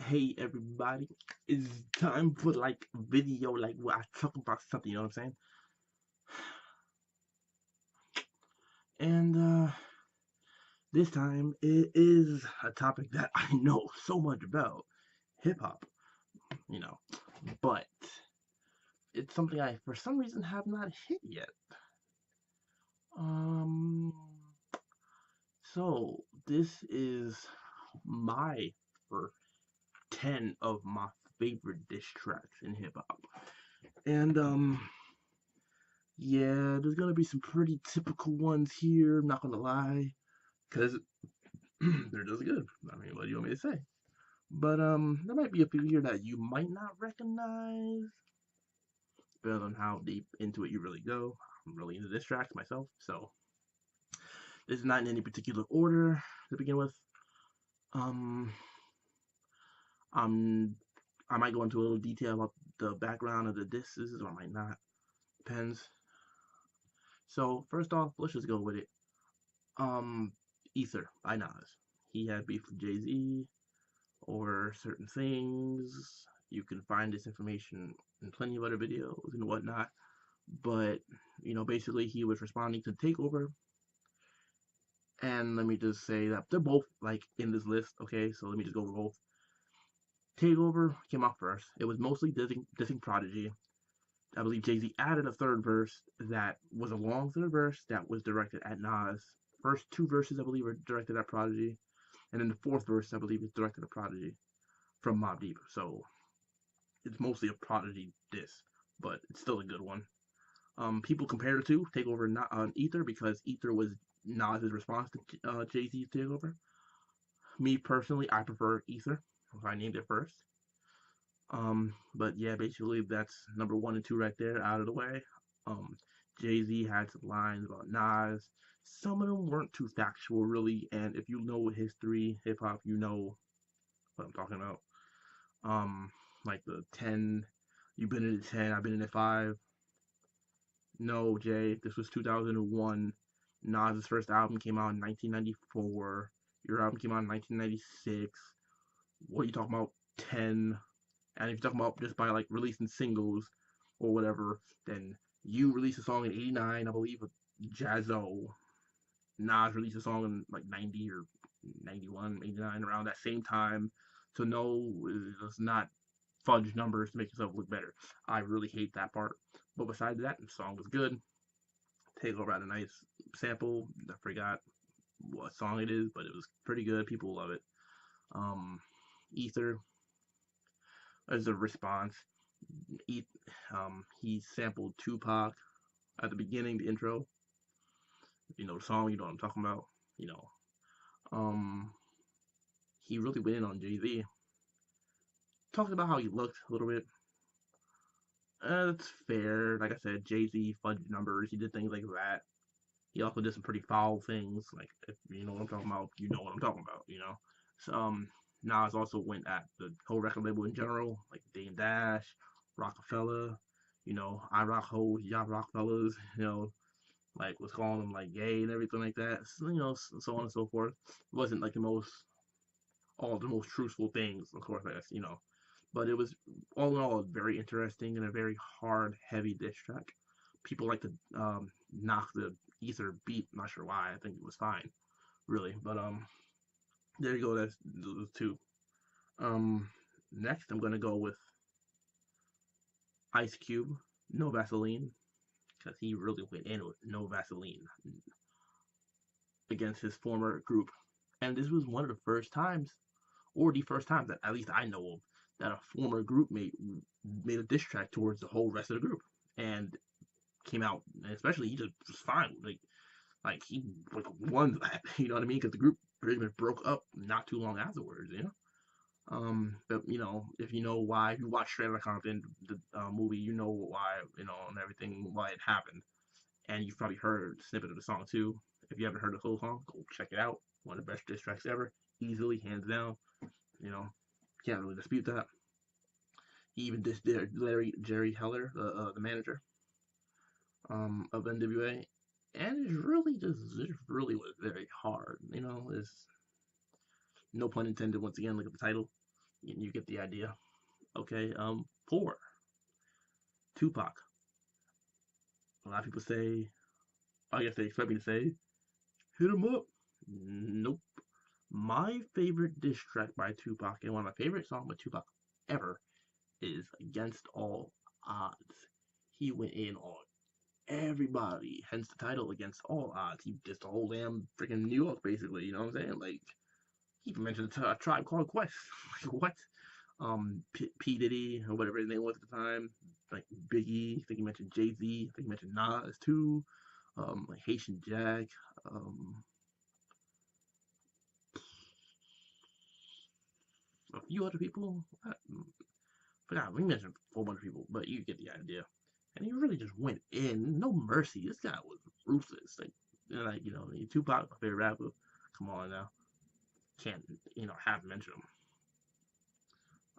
Hey everybody, it's time for like video like where I talk about something, you know what I'm saying? And this time it is a topic that I know so much about, hip hop, you know, but it's something I for some reason have not hit yet. Um so this is my for 10 of my favorite diss tracks in hip hop. And yeah, there's gonna be some pretty typical ones here, I'm not gonna lie, because they're just good. I mean, what do you want me to say? But there might be a few here that you might not recognize, depending on how deep into it you really go. I'm really into this track myself, so this is not in any particular order to begin with. Um, I'm I might go into a little detail about the background of the disses, or I might not. Depends. So first off, let's just go with it. Um, Ether by Nas. He had beef with Jay-Z or certain things. You can find this information in plenty of other videos and whatnot. But, basically he was responding to Takeover. And let me just say that they're both like in this list, okay? So let me just go over both. Takeover came out first. It was mostly dissing Prodigy. I believe Jay-Z added a third verse that was a long third verse that was directed at Nas. First two verses, I believe, were directed at Prodigy. And then the fourth verse, I believe, is directed at Prodigy from Mobb Deep. So it's mostly a Prodigy diss, but it's still a good one. People compare the two, Takeover not on Ether, because Ether was Nas's response to Jay Z's Takeover. Me personally, I prefer Ether. I named it first. But yeah, basically that's number one and two right there out of the way. Um, Jay Z had some lines about Nas. Some of them weren't too factual, really. And if you know history, hip hop, you know what I'm talking about. Um, like the 10, you've been in the 10, I've been in the 5. No, Jay, this was 2001. Nas's first album came out in 1994. Your album came out in 1996. What are you talking about? 10. And if you're talking about just by like releasing singles or whatever, then you released a song in 89, I believe, with Jazzo. Nas released a song in like 90 or 91, 89, around that same time. So no, it's not fudge numbers to make yourself look better. I really hate that part. But besides that, the song was good. Takeover had a nice sample. I forgot what song it is, but it was pretty good. People love it. Um, Ether as a response. E- he sampled Tupac at the beginning, the intro. If you know the song, you know what I'm talking about. You know, um, he really went in on Jay Z. Talked about how he looked a little bit. That's fair. Like I said, Jay Z fudged numbers. He did things like that. He also did some pretty foul things. Like if you know what I'm talking about, you know what I'm talking about. So, Nas also went at the whole record label in general, like Dame Dash, Rockefeller. I rock hoes, y'all rock fellas. Like was calling them like gay and everything like that. So on and so forth. It wasn't like all the most truthful things, of course, I guess, but it was all in all very interesting and a very hard, heavy diss track. People like to knock the Ether beat. I'm not sure why. I think it was fine, really. But there you go. That's those two. Um, Next I'm gonna go with Ice Cube, No Vaseline, because he really went in with No Vaseline against his former group, and this was one of the first times, or the first time that at least I know of, that a former group made a diss track towards the whole rest of the group, and came out, and especially he just was fine. Like he like won that, you know what I mean? Because the group pretty much broke up not too long afterwards. But if you know why, if you watch Straight Outta Compton, the movie, you know why, and everything why it happened, and you've probably heard a snippet of the song too. If you haven't heard the whole song, go check it out. One of the best diss tracks ever, easily, hands down. You know, can't really dispute that. He even dissed Jerry Heller, the manager of N.W.A. And it really was very hard. It's no pun intended. Once again, look at the title. You get the idea. Okay, 4, Tupac. A lot of people say, I guess they expect me to say, hit him up. Nope. My favorite diss track by Tupac and one of my favorite songs by Tupac ever is Against All Odds. He went in on everybody, hence the title Against All Odds. He dissed the whole damn freaking New York, basically. You know what I'm saying? Like, he even mentioned a tribe called Quest. Like, what? P. Diddy, or whatever his name was at the time. Like, Biggie. I think he mentioned Jay-Z. I think he mentioned Nas, too. Like, Haitian Jack. A few other people. I forgot. We mentioned a whole bunch of people, but you get the idea. And he really just went in, no mercy. This guy was ruthless. Like Tupac, my favorite rapper. Come on now, can't have to mention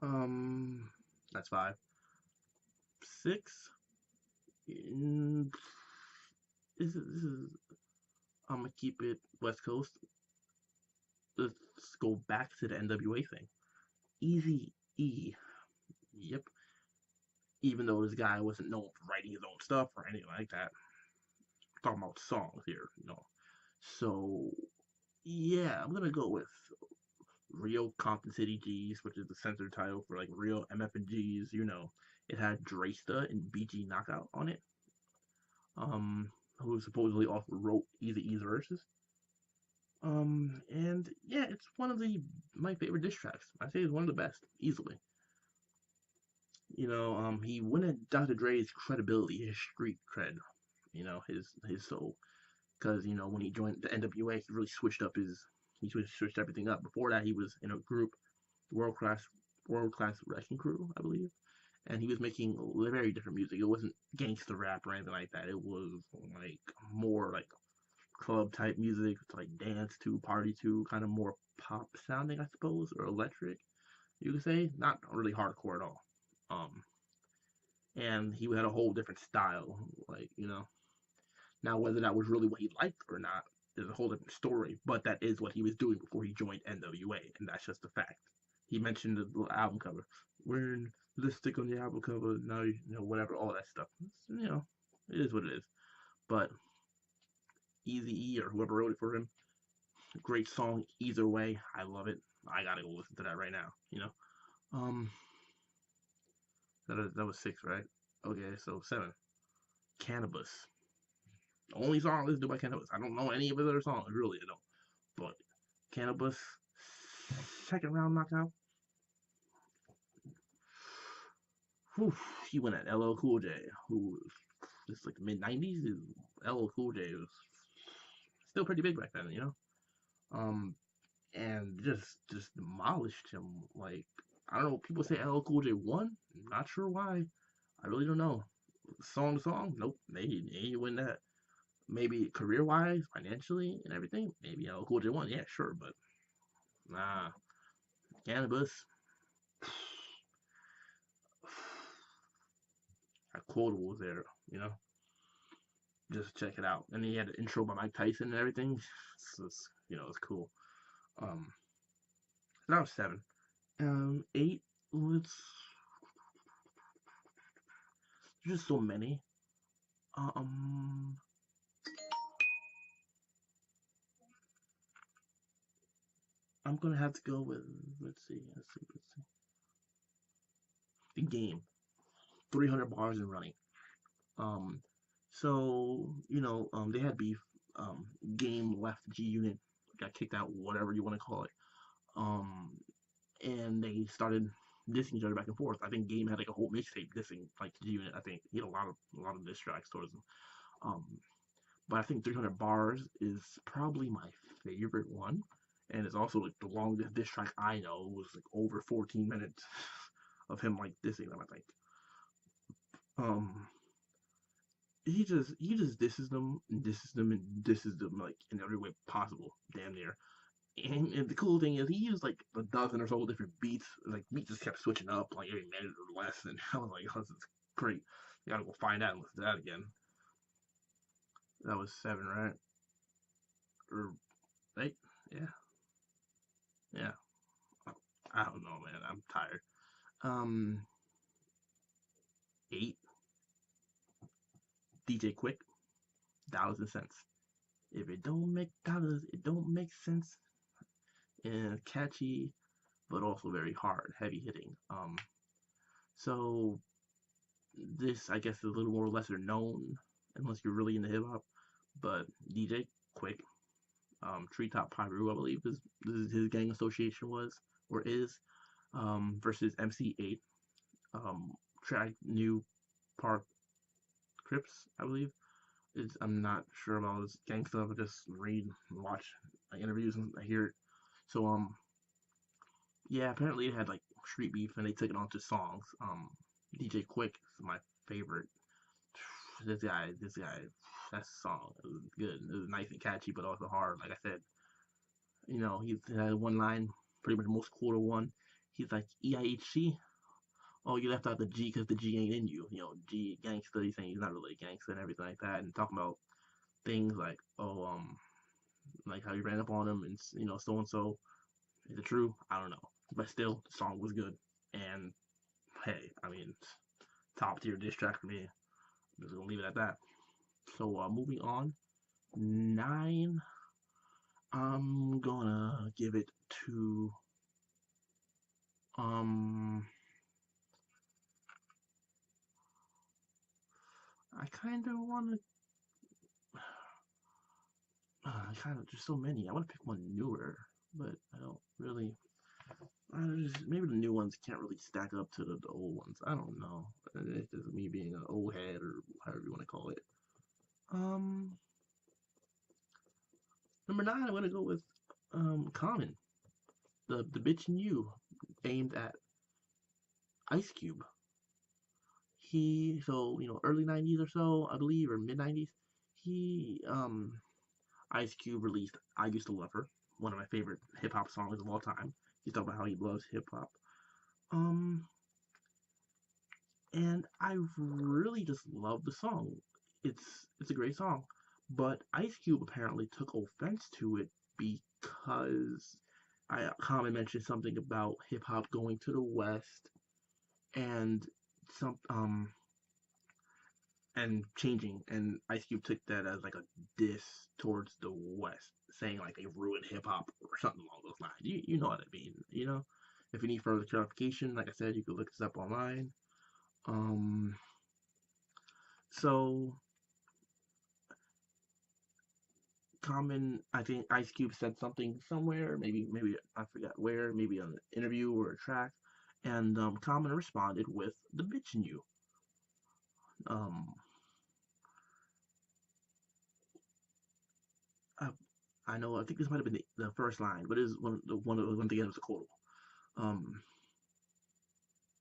him. That's 5. 6. This is. I'm gonna keep it West Coast. Let's go back to the N.W.A thing. EazyE. Yep. Even though this guy wasn't known for writing his own stuff or anything like that. I'm talking about songs here. So yeah, I'm gonna go with Real Compton City G's, which is the censored title for like Real MF and G's. It had Dresta and BG Knockout on it. Who supposedly also wrote EazyE's verses. And yeah, it's one of my favorite diss tracks. I say it's one of the best, easily. He went at Dr. Dre's credibility, his street cred. His soul, because when he joined the N.W.A, he really switched everything up. Before that, he was in a group, world class wrecking crew, I believe, and he was making very different music. It wasn't gangster rap or anything like that. It was like more like club type music, like dance to, party to, kind of more pop sounding, I suppose, or electric. You could say, not really hardcore at all. And he had a whole different style, Now, whether that was really what he liked or not is a whole different story, but that is what he was doing before he joined N.W.A, and that's just a fact. He mentioned the album cover, wearing lipstick on the album cover, now, whatever, all that stuff. It is what it is. But EazyE, or whoever wrote it for him, great song either way. I love it. I gotta go listen to that right now. Um, that was 6, right? Okay, so 7. Cannabis. The only song I listen to by Cannabis. I don't know any of his other songs, really, I don't. But Cannabis, second round knockout. Whew, he went at LL Cool J, who was just like the mid 90s. LL Cool J was still pretty big back then. And just demolished him. Like, I don't know. People say LL Cool J won. I'm not sure why. I really don't know. Song to song, nope. He win that. Maybe career wise, financially, and everything. Maybe LL Cool J won. Yeah, sure, but nah. Cannabis. Quotables there. Just check it out. And he had an intro by Mike Tyson and everything. It's cool. That was 7. 8. Let's. There's just so many. Um. I'm gonna have to go with. Let's see. The Game. 300 bars and running. Um. So they had beef. Game left G Unit, got kicked out, whatever you want to call it. Um. And they started dissing each other back and forth. I think Game had like a whole mixtape dissing like G Unit. I think he had a lot of diss tracks towards them. But I think 300 bars is probably my favorite one, and it's also like the longest diss track I know. It was like over 14 minutes of him like dissing them. I think. Um, he just disses them and disses them and disses them like in every way possible, damn near. And the cool thing is he used like a dozen or so different beats. Like beats just kept switching up like every minute or less, and I was like, oh, this is great. You gotta go find out and listen to that again. That was 7, right? Or 8? Yeah, yeah. I don't know, man. I'm tired. Um, 8, DJ Quik, dollars and cents. If it don't make dollars, it don't make sense. And catchy, but also very hard, heavy hitting. So this, I guess, is a little more lesser known unless you're really into hip hop. But DJ Quik, Treetop Pyru, I believe is his gang association was or is, versus MC8, track New Park Crips, I believe. I'm not sure about his gang stuff. I just read and watch interviews and I hear it. So yeah, apparently it had like street beef and they took it onto songs. DJ Quik is my favorite. This guy, that song it was good. It was nice and catchy, but also hard. Like I said, he had one line, pretty much the most quarter one. He's like EIHC. Oh, you left out the G because the G ain't in you. G gangster. He's saying he's not really a gangster and everything like that, and talking about things like, like how you ran up on him and so and so. Is it true? I don't know, but still, the song was good. And hey, I mean, top tier diss track for me. I'm just gonna leave it at that. So moving on, 9. I'm gonna give it to I kind of want to. There's so many. I want to pick one newer, but I don't really. Maybe the new ones can't really stack up to the old ones. I don't know. It's just me being an old head or however you want to call it. Number 9, I'm gonna go with Common, the bitch in you, aimed at Ice Cube. Early 90s or so, I believe, or mid 90s. He Ice Cube released I Used to Love Her, one of my favorite hip hop songs of all time. He's talking about how he loves hip hop. Um, and I really just love the song. It's a great song, but Ice Cube apparently took offense to it because Common mentioned something about hip hop going to the West and some and changing, and Ice Cube took that as like a diss towards the West, saying like they ruined hip hop or something along those lines. You know what I mean? If you need further clarification, like I said, you could look this up online. So Common, I think Ice Cube said something somewhere, maybe I forgot where, maybe on an interview or a track, and Common responded with the bitch in you. Um, I, I know. I think this might have been the first line, but it is one thing. It was a quote. Um,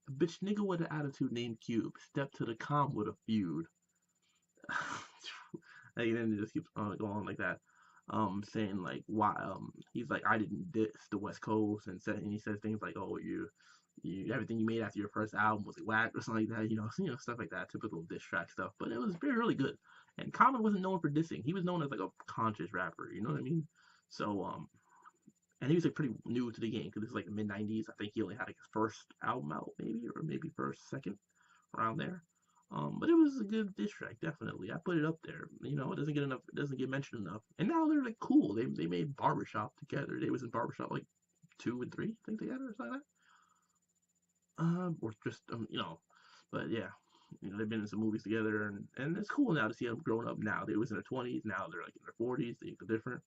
a bitch nigga with an attitude named Cube stepped to the com with a feud. And then it just keeps going on like that. Saying like why he's like I didn't diss the West Coast and he says things like, oh, you everything you made after your first album was whack or something like that, stuff like that, typical diss track stuff. But it was really good. And Common wasn't known for dissing. He was known as like a conscious rapper, you know what I mean? So and he was like pretty new to the game because it's like the mid '90s. I think he only had like his first album out, maybe first, second, around there. But it was a good diss track, definitely. I put it up there. It doesn't get enough. It doesn't get mentioned enough. And now they're like cool. They made Barbershop together. They was in Barbershop like 2 and 3, I think together or something like that. Or just but yeah, they've been in some movies together, and it's cool now to see them growing up. Now they was in their 20s. Now they're like in their 40s. They look different.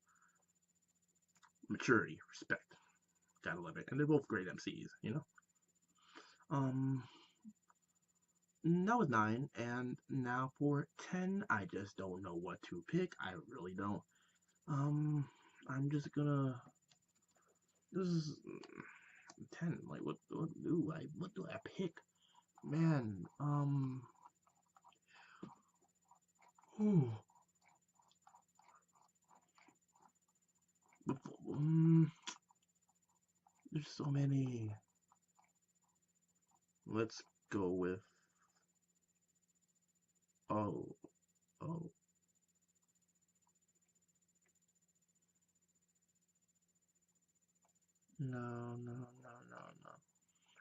Maturity, respect. Gotta love it. And they're both great MCs. Um, that was 9, and now for 10, I just don't know what to pick. I really don't. I'm just gonna. This is 10. Like, what do I pick? Man, ooh, there's so many. Let's go with. Oh, oh. No, no, no, no,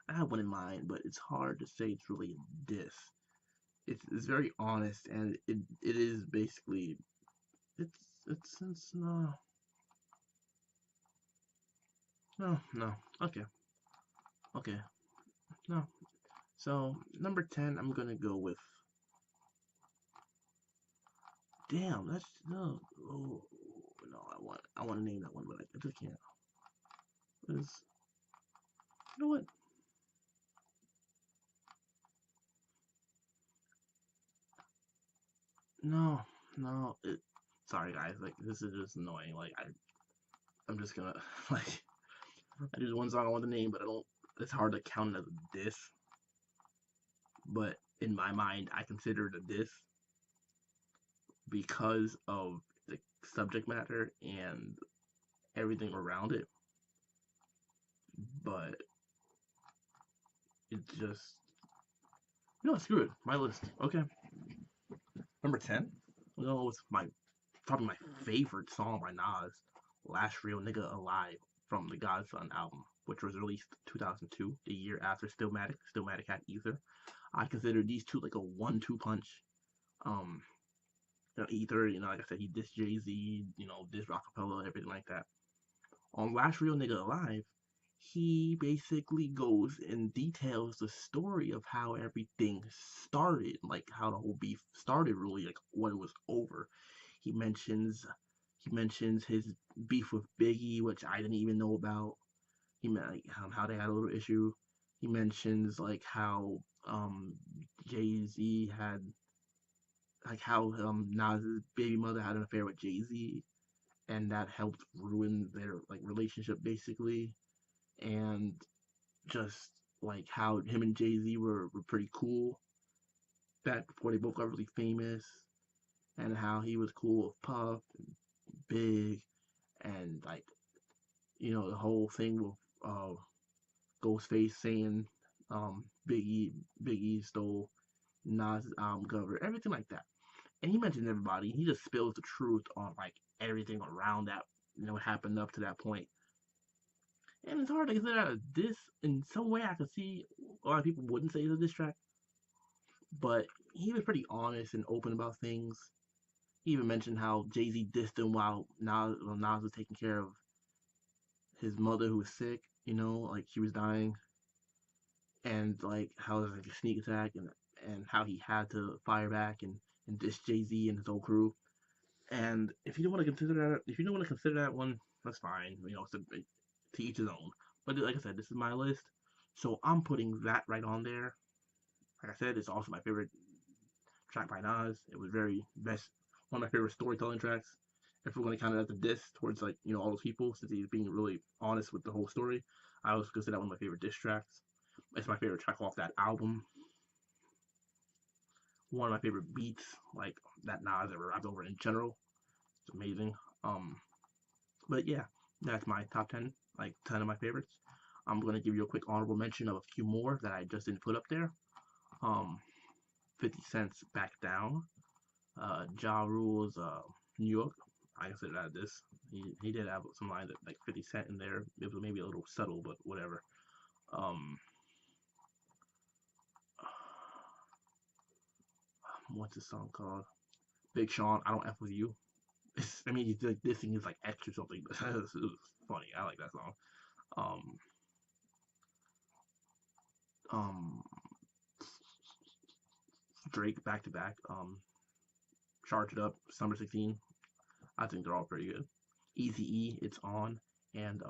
I have one in mind, but it's hard to say it's really a diss. It's very honest, and it is basically it's no, no. Okay, okay, no. So number 10, I'm gonna go with. Damn, that's no. Oh no, I want to name that one, but I just can't. It's, you know what? No, no. Sorry guys, like this is just annoying. Like I'm just gonna like I do one song I want to name, but I don't. It's hard to count it as a diss. But in my mind, I consider it a diss because of the subject matter and everything around it. But it's just screw it. My list. Okay, number 10. Well, it's probably my favorite song by Nas, "Last Real Nigga Alive" from the Godson album, which was released 2002, the year after Stillmatic. Stillmatic had Ether. I consider these two like a 1-2 punch. Um, Ether, like I said, he dissed Jay-Z, dissed Rockefeller, everything like that. On Last Real Nigga Alive, he basically goes and details the story of how everything started, like how the whole beef started, really, like what it was over. He mentions he mentions his beef with Biggie, which I didn't even know about. He meant like, how they had a little issue. He mentions like how Jay Z had like how Nas's baby mother had an affair with Jay Z, and that helped ruin their like relationship basically, and just like how him and Jay Z were pretty cool back before they both got really famous, and how he was cool with Puff and Big, and like the whole thing with Ghostface saying Biggie stole Nas's album cover, everything like that. And he mentions everybody. He just spills the truth on like everything around that, what happened up to that point. And it's hard to consider that a diss. In some way, I could see a lot of people wouldn't say it's a diss track, but he was pretty honest and open about things. He even mentioned how Jay Z dissed him while Nas was taking care of his mother who was sick. Like she was dying, and like how it was like a sneak attack, and how he had to fire back and diss Jay Z and his whole crew. And if you don't want to consider that, one, that's fine. To each his own. But like I said, this is my list, so I'm putting that right on there. Like I said, it's also my favorite track by Nas. It was very best, one of my favorite storytelling tracks. If we're going to count it as a diss towards like all those people, since he's being really honest with the whole story, I also consider that one of my favorite diss tracks. It's my favorite track off that album. One of my favorite beats, like that Nas ever rapped over in general. It's amazing. Um, but yeah, that's my top 10, like 10 of my favorites. I'm gonna give you a quick honorable mention of a few more that I just didn't put up there. Um, 50 Cent's Back Down. Ja Rule's New York. I consider that this. He did have some lines that like 50 Cent in there. It was maybe a little subtle, but whatever. Um, what's the song called? Big Sean. I don't F with you. I mean, he's like this thing is like X or something, but it was funny. I like that song. Um, um, Drake back to back. Charge It Up, Summer 16. I think they're all pretty good. EazyE, It's On, and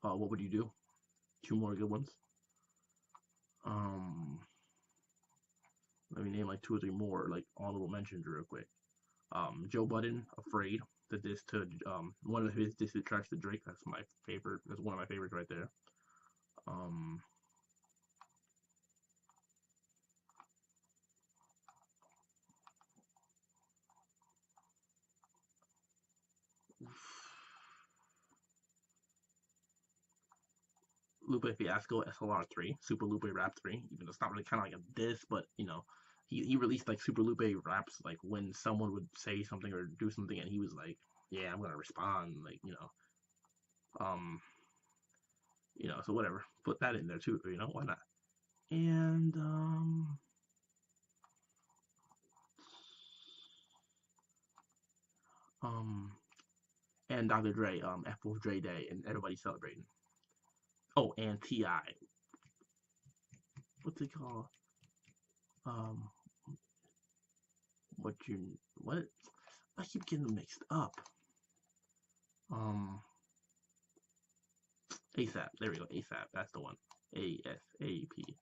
What Would You Do? Two more good ones. Um, Let me name like two or three more like honorable mentions real quick. Joe Budden, Afraid, the diss to one of his diss tracks to Drake. That's my favorite. That's one of my favorites right there. Um, Lupe Fiasco, SLR3, Super Lupe Rap 3. Even though it's not really kind of like a diss, but he released like Super Lupe raps like when someone would say something or do something, and he was like, "Yeah, I'm gonna respond," like um so whatever. Put that in there too, why not? And and Dr. Dre, F4 Dre Day, and everybody's celebrating. Oh, and T.I. What's it called? What? I keep getting them mixed up. ASAP. There we go. ASAP. That's the one. ASAP.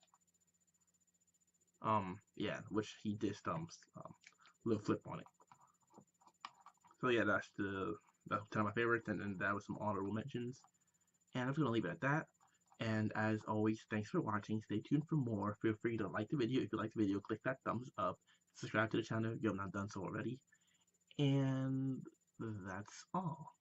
Yeah, which he dissed Lil Flip on it. So yeah, that's 10 of my favorites, and then that was some honorable mentions. And I'm just gonna leave it at that. And as always, thanks for watching. Stay tuned for more. Feel free to like the video. If you like the video, click that thumbs up. Subscribe to the channel if you have not done so already. And that's all.